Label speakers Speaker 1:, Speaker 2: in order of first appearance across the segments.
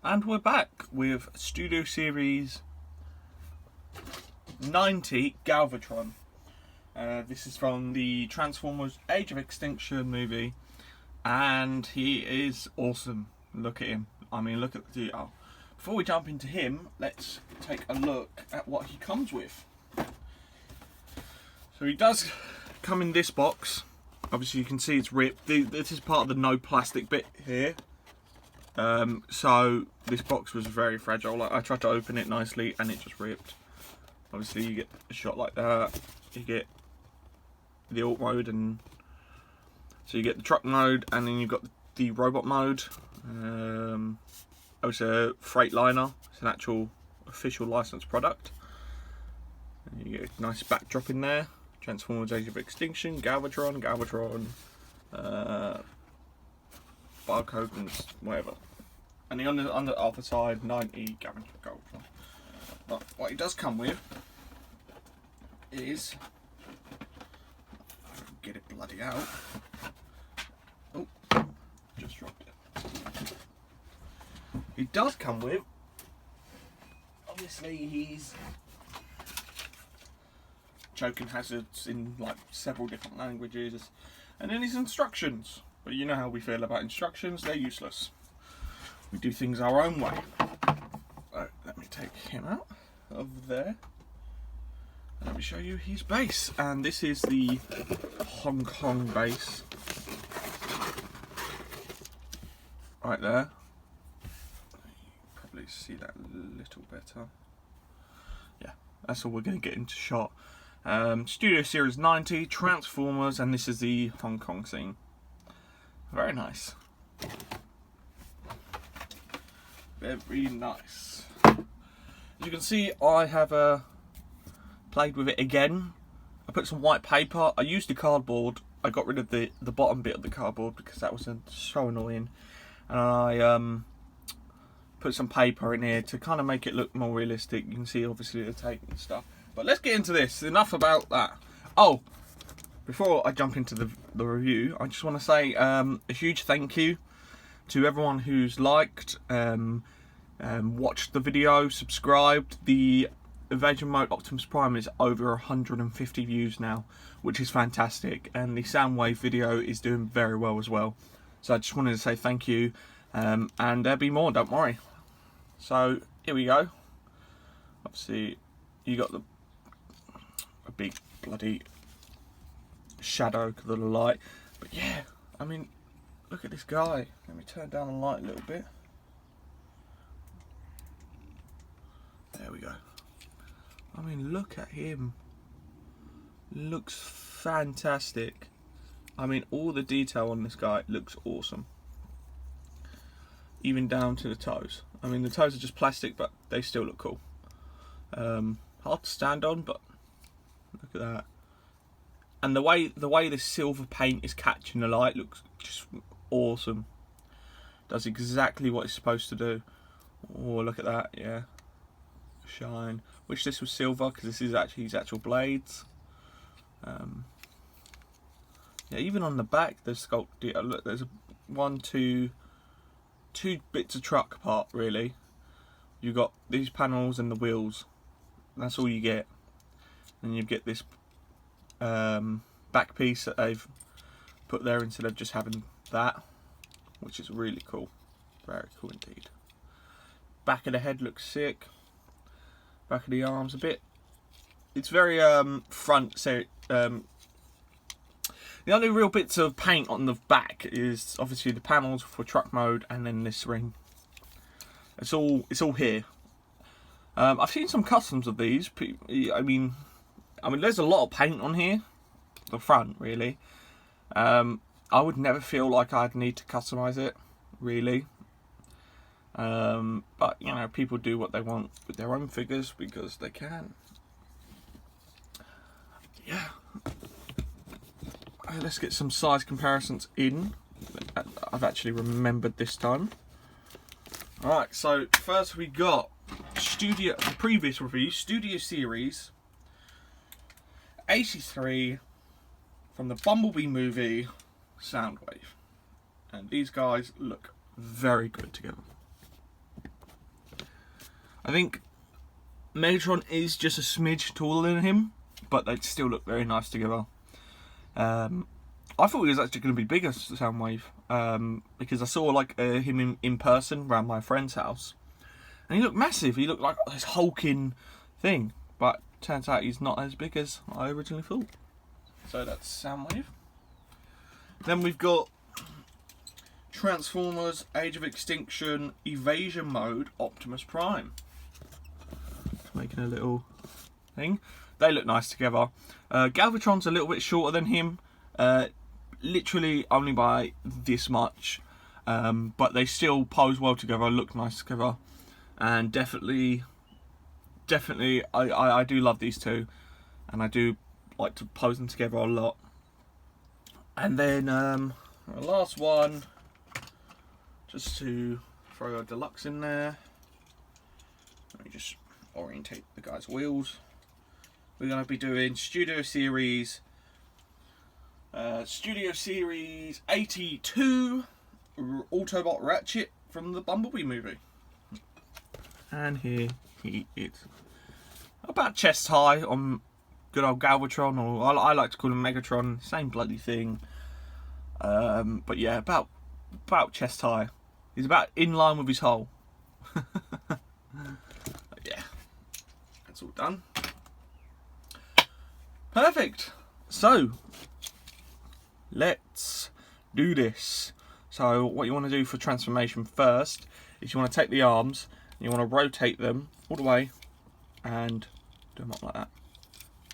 Speaker 1: And we're back with Studio Series 90 Galvatron. This is from the Transformers Age of Extinction movie, and he is awesome. Look at him. I mean, look at the detail. Before we jump into him, let's take a look at what he comes with. So he does come in this box. Obviously you can see it's ripped. This is part of the no plastic bit here. So this box was very fragile. Like, I tried to open it nicely and it just ripped. Obviously you get a shot like that. You get the alt mode, and so you get the truck mode, and then you've got the robot mode. It's a Freightliner. It's an actual official licensed product. And you get a nice backdrop in there. Transformers Age of Extinction, Galvatron, barcode and whatever. And on the other side, 90 Galvatron. But what it does come with is, get it bloody out. Oh, just dropped it. It does come with, obviously, he's choking hazards in like several different languages, and then his instructions. But you know how we feel about instructions, they're useless. We do things our own way. So let me take him out of there. And let me show you his base. And this is the Hong Kong base. Right there. You can probably see that a little better. Yeah, that's all we're going to get into shot. Studio Series 90, Transformers, and this is the Hong Kong scene. Very nice. Very nice. As you can see, I have played with it again. I put some white paper. I used the cardboard. I got rid of the bottom bit of the cardboard because that was so annoying. And I put some paper in here to kind of make it look more realistic. You can see obviously the tape and stuff. But let's get into this. Enough about that. Oh, before I jump into the review, I just want to say a huge thank you to everyone who's liked, watched the video, subscribed. The Invasion Mode Optimus Prime is over 150 views now, which is fantastic. And the Soundwave video is doing very well as well. So I just wanted to say thank you. And there'll be more, don't worry. So here we go. Obviously, you got a big bloody shadow because of the light, but yeah, I mean, look at this guy. Let me turn down the light a little bit. There we go. I mean, look at him. Looks fantastic. I mean, all the detail on this guy looks awesome, even down to the toes. I mean, the toes are just plastic, but they still look cool. Hard to stand on, but look at that. And the way this silver paint is catching the light looks just awesome. Does exactly what it's supposed to do. Oh, look at that, yeah. Shine. Wish this was silver because this is actually his actual blades. Yeah, even on the back there's sculpted. Look, there's two bits of truck part really. You got these panels and the wheels. That's all you get. And you get this back piece that they've put there instead of just having that, which is really cool. Very cool indeed. Back of the head looks sick. Back of the arms a bit. It's very front. So the only real bits of paint on the back is obviously the panels for truck mode, and then this ring. It's all here. I've seen some customs of these. I mean, there's a lot of paint on here, the front really. I would never feel like I'd need to customize it, really. But you know, people do what they want with their own figures because they can. Yeah. Let's get some size comparisons in. I've actually remembered this time. Alright, so first we got the previous review, Studio Series 83 from the Bumblebee movie, Soundwave. And these guys look very good together. I think Megatron is just a smidge taller than him, but they still look very nice together. I thought he was actually going to be bigger, Soundwave, because I saw like him in person around my friend's house, and he looked massive. He looked like this hulking thing, but turns out he's not as big as I originally thought. So that's Soundwave. Then we've got Transformers Age of Extinction Evasion Mode Optimus Prime. Making a little thing. They look nice together. Galvatron's a little bit shorter than him, literally only by this much, but they still pose well together, look nice together, and definitely I do love these two, and I do like to pose them together a lot. And then the last one, just to throw a deluxe in there, let me just orientate the guy's wheels. We're going to be doing Studio Series 82 Autobot Ratchet from the Bumblebee movie. And here he is. About chest high on good old Galvatron, or I like to call him Megatron, same bloody thing. But yeah, about chest high. He's about in line with his hole. Yeah, that's all done. Perfect. So let's do this. So what you want to do for transformation first is you want to take the arms and you want to rotate them all the way and do them up like that.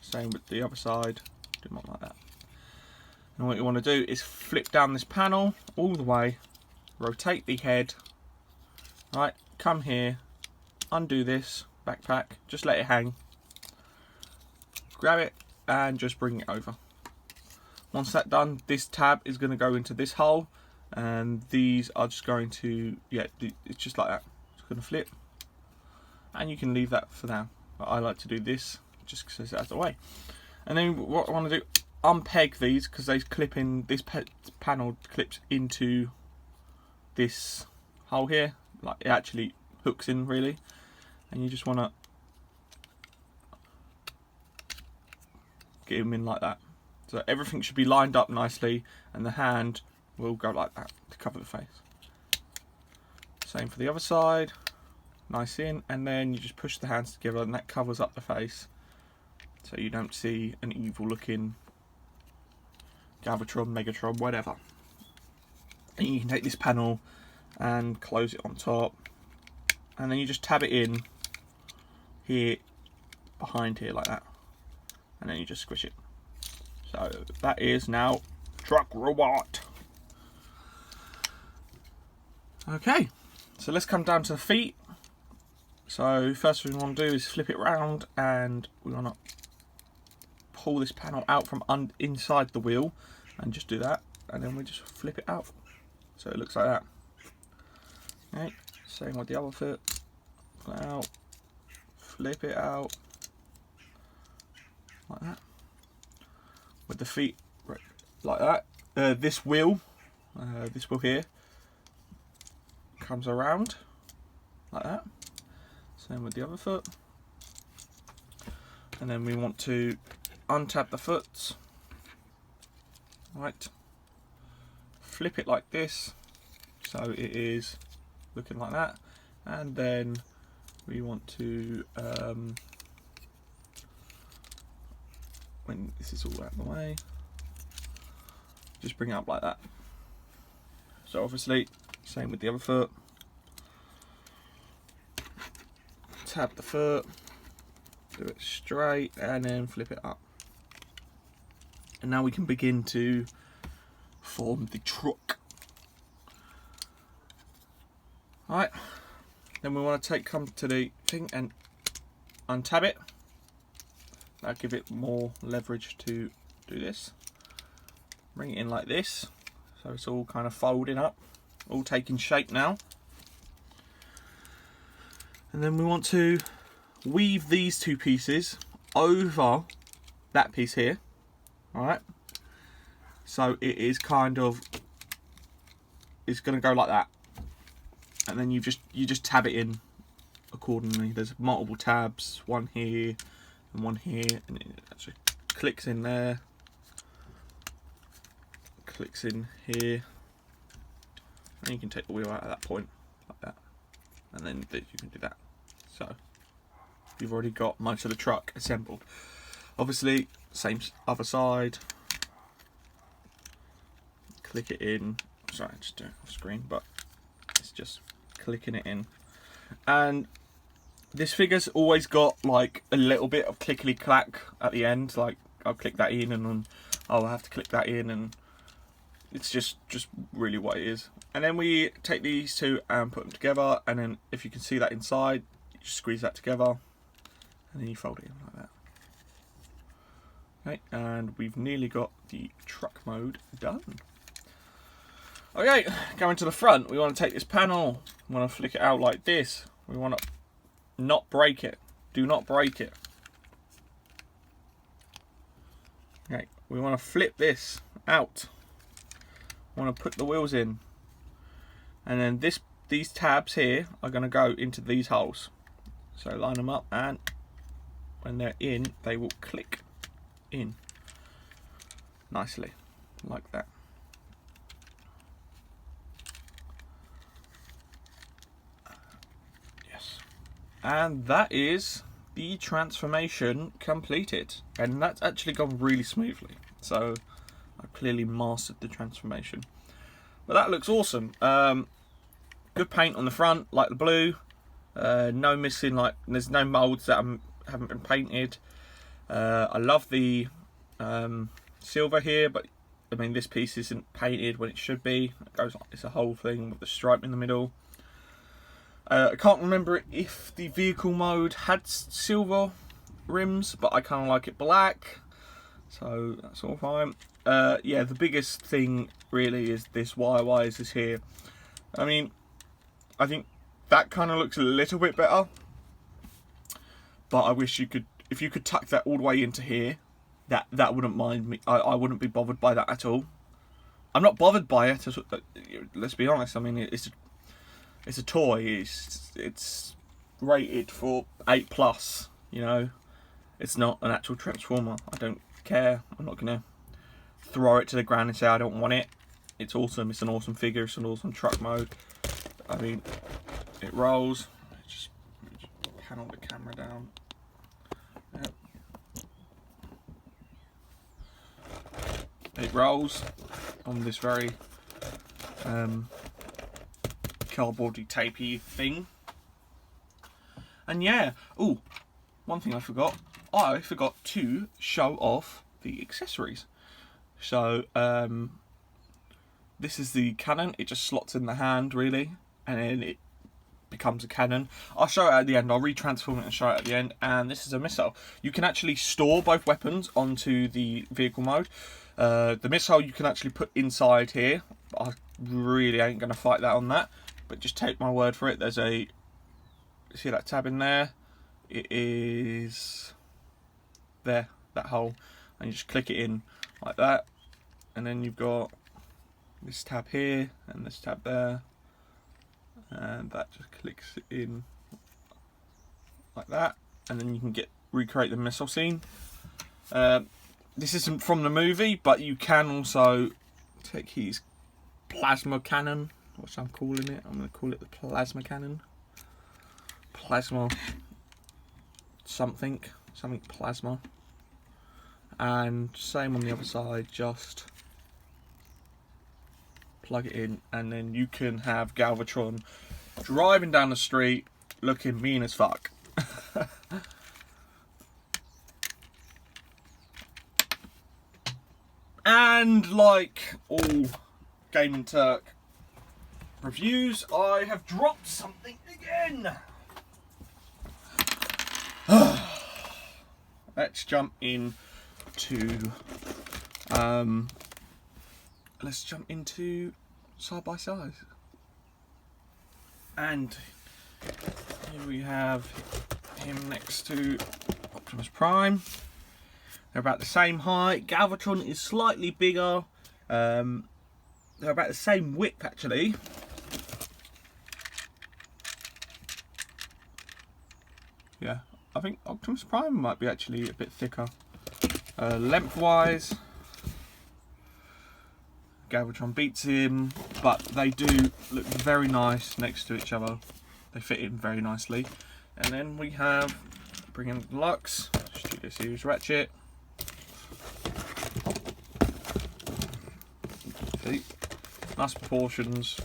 Speaker 1: Same with the other side, do them up like that. And what you want to do is flip down this panel all the way, rotate the head, right, come here, undo this backpack, just let it hang, grab it and just bring it over. Once that's done, this tab is going to go into this hole, and these are just going to, yeah, it's just like that. It's going to flip, and you can leave that for now. But I like to do this just because it's out of the way. And then what I want to do, unpeg these because they clip in. This panel clips into this hole here, like it actually hooks in really, and you just want to get them in like that. So everything should be lined up nicely, and the hand will go like that to cover the face. Same for the other side, nice in, and then you just push the hands together and that covers up the face, so you don't see an evil looking Galvatron, Megatron, whatever. And you can take this panel and close it on top, and then you just tab it in here, behind here like that, and then you just squish it. So that is now Truck Robot. Okay, so let's come down to the feet. So first thing we want to do is flip it round, and we want to pull this panel out from inside the wheel, and just do that, and then we just flip it out. So it looks like that. Okay, same with the other foot. Pull it out, flip it out, like that. With the feet like that. This wheel here comes around like that. Same with the other foot. And then we want to untap the foot. Right. Flip it like this, so it is looking like that. And then we want to when this is all out of the way, just bring it up like that. So obviously, same with the other foot. Tap the foot, do it straight, and then flip it up. And now we can begin to form the truck. Alright, then we want to come to the thing and untab it. That'll give it more leverage to do this. Bring it in like this, so it's all kind of folding up, all taking shape now. And then we want to weave these two pieces over that piece here. Alright, so it is kind of, it's going to go like that, and then you just tab it in accordingly. There's multiple tabs, one here and one here, and it actually clicks in there, clicks in here, and you can take the wheel out at that point, like that, and then you can do that. So you've already got most of the truck assembled. Obviously, same other side. Click it in. Sorry, just do it off screen, but it's just clicking it in. And this figure's always got like a little bit of clickety clack at the end. Like I'll click that in, and then I'll have to click that in, and it's just really what it is. And then we take these two and put them together, and then if you can see that inside, you just squeeze that together, and then you fold it in like that. Okay, and we've nearly got the truck mode done. Okay, going to the front, we want to take this panel, we want to flick it out like this. We want to not break it. Do not break it. Okay, we want to flip this out. We want to put the wheels in. And then these tabs here are going to go into these holes. So line them up, and when they're in, they will click in nicely, like that. And that is the transformation completed, and that's actually gone really smoothly, so I've clearly mastered the transformation. But that looks awesome. Good paint on the front, like the blue, no missing, like there's no molds that haven't been painted. I love the silver here, but I mean this piece isn't painted when it should be. It's a whole thing with the stripe in the middle. I can't remember if the vehicle mode had silver rims, but I kind of like it black, so that's all fine. Yeah, the biggest thing really is this wire wires is here. I mean, I think that kind of looks a little bit better, but I wish you could, if you could tuck that all the way into here, that wouldn't mind me. I wouldn't be bothered by that at all. I'm not bothered by it. Let's be honest. I mean, it's a toy. It's rated for 8+. You know, it's not an actual transformer. I don't care. I'm not gonna throw it to the ground and say I don't want it. It's awesome. It's an awesome figure. It's an awesome truck mode. I mean, it rolls. Just panel the camera down. Yep. It rolls on this very cardboardy tapey thing. And yeah, oh, one thing I forgot to show off the accessories. So this is the cannon. It just slots in the hand really, and then it becomes a cannon. I'll show it at the end. I'll retransform it and show it at the end. And this is a missile. You can actually store both weapons onto the vehicle mode. The missile you can actually put inside here. I really ain't going to fight that on that, but just take my word for it. There's a, see that tab in there? It is there, that hole, and you just click it in like that, and then you've got this tab here and this tab there, and that just clicks it in like that, and then you can recreate the missile scene. This isn't from the movie, but you can also take his plasma cannon, which I'm calling it. I'm going to call it the plasma cannon. Plasma something plasma. And same on the other side, just plug it in, and then you can have Galvatron driving down the street looking mean as fuck. And like all Gaming Turk reviews, I have dropped something again. Let's jump into side by side. And here we have him next to Optimus Prime. They're about the same height. Galvatron is slightly bigger. They're about the same width actually. Yeah, I think Optimus Prime might be actually a bit thicker. Lengthwise, Galvatron beats him, but they do look very nice next to each other. They fit in very nicely. And then we have, bring in Deluxe, Studio Series Ratchet. See, nice proportions,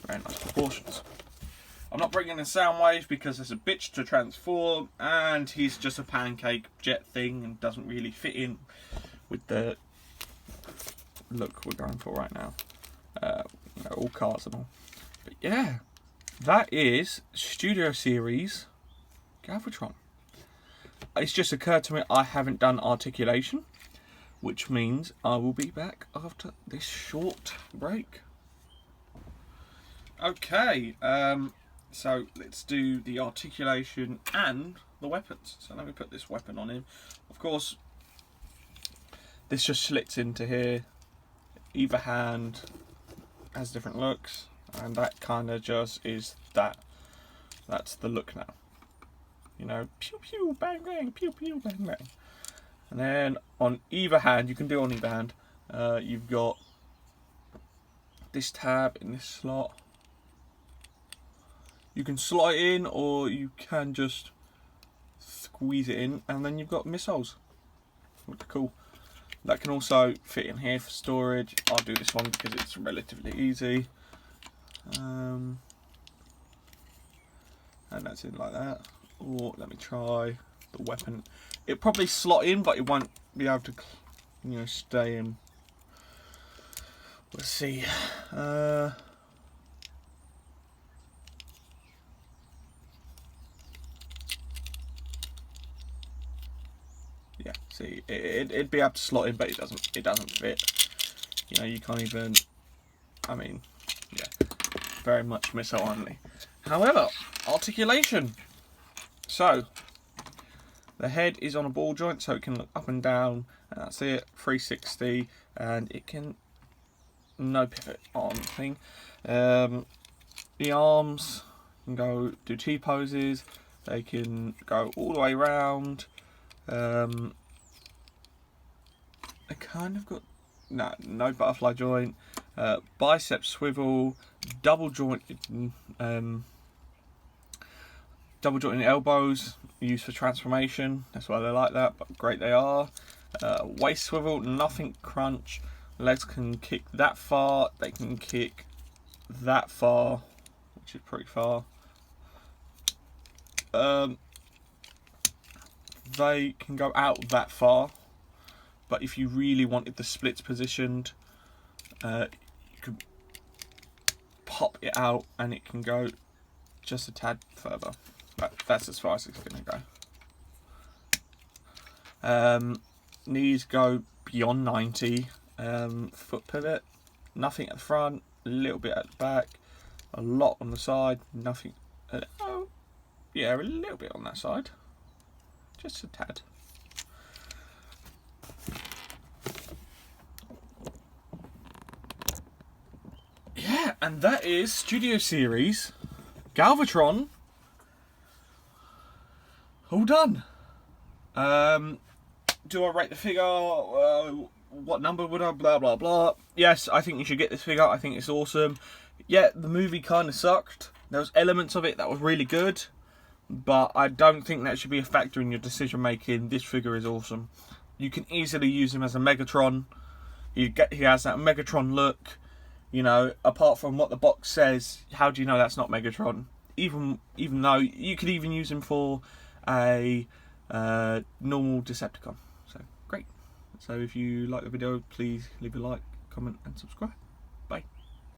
Speaker 1: very nice proportions. I'm not bringing in Soundwave because it's a bitch to transform, and he's just a pancake jet thing and doesn't really fit in with the look we're going for right now. You know, all cars and all. But yeah, that is Studio Series Galvatron. It's just occurred to me I haven't done articulation, which means I will be back after this short break. Okay, so let's do the articulation and the weapons. So let me put this weapon on him. Of course, this just slits into here. Either hand has different looks, and that kind of just is that. That's the look now. You know, pew pew bang bang, pew pew bang bang. And then on either hand, you can do on either hand, you've got this tab in this slot. You can slot it in, or you can just squeeze it in, and then you've got missiles. Look cool. That can also fit in here for storage. I'll do this one because it's relatively easy. And that's in like that. Or let me try the weapon. It'll probably slot in, but it won't be able to, you know, stay in. Let's see. Yeah, see, it'd be able to slot in, but it doesn't fit. You know, you can't even, I mean, yeah, very much missile only. However, articulation. So, the head is on a ball joint, so it can look up and down, and that's it, 360, and it can, no pivot on thing. The arms can go do T-poses, they can go all the way around. I kind of got no butterfly joint, bicep swivel, double jointed elbows used for transformation. That's why they like that, but great they are. Waist swivel, nothing crunch. Legs can kick that far. They can kick that far, which is pretty far. They can go out that far, but if you really wanted the splits positioned, you could pop it out and it can go just a tad further. But that's as far as it's going to go. Knees go beyond 90. Foot pivot, nothing at the front, a little bit at the back, a lot on the side, nothing. Oh, yeah, a little bit on that side. Just a tad. Yeah, and that is Studio Series Galvatron. All done. Do I rate the figure? What number would I? Blah blah blah. Yes, I think you should get this figure. I think it's awesome. Yeah, the movie kind of sucked. There was elements of it that was really good, but I don't think that should be a factor in your decision making. This figure is awesome. You can easily use him as a Megatron. He has that Megatron look. You know, apart from what the box says, how do you know that's not Megatron? Even though you could even use him for a normal Decepticon. So great. So if you like the video, please leave a like, comment and subscribe.